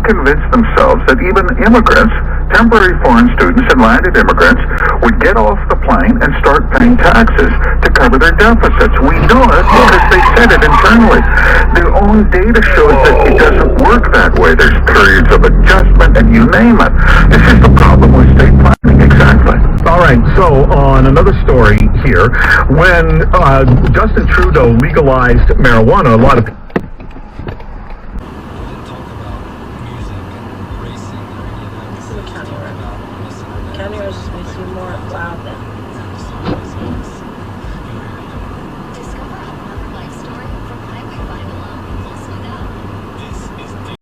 convinced themselves that even immigrants, temporary foreign students and landed immigrants, would get off the plane and start paying taxes to cover their deficits. We know it because they said it internally. Their own data shows that it doesn't work that way. There's periods of adjustment and you name it. This is the problem with state planning, exactly. All right, so on another story here, when Justin Trudeau legalized marijuana, a lot of County roads just makes you more loud than. Discover another life story from Highway Bible App. Also now.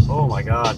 oh my God.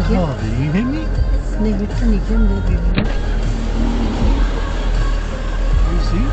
देखिए Oh, did you hit me? नहीं hit तो नहीं किया मुझे दे दिया You see?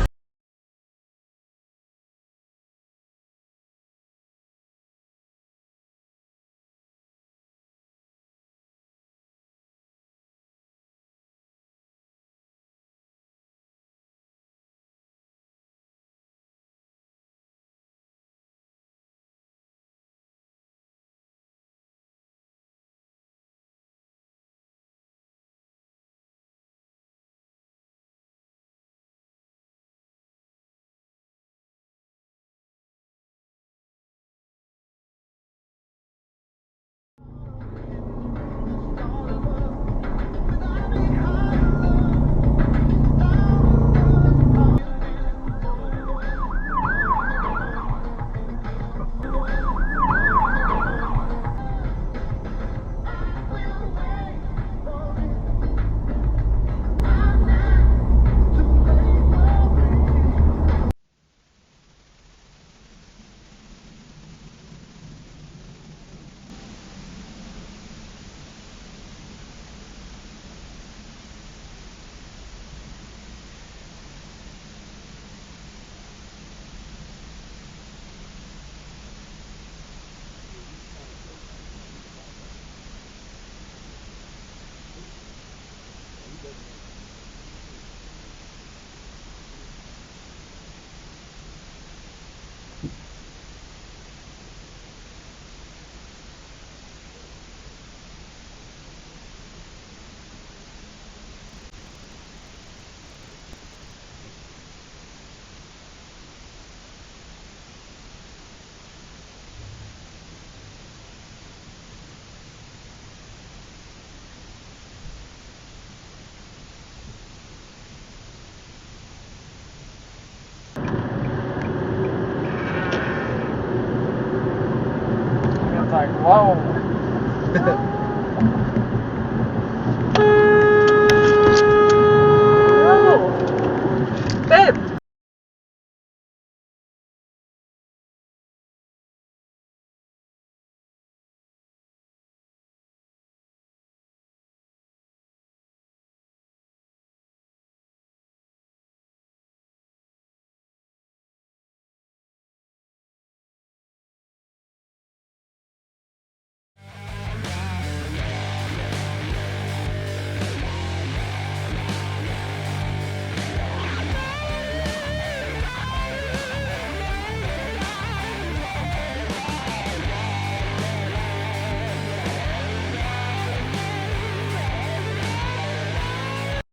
It's like, whoa.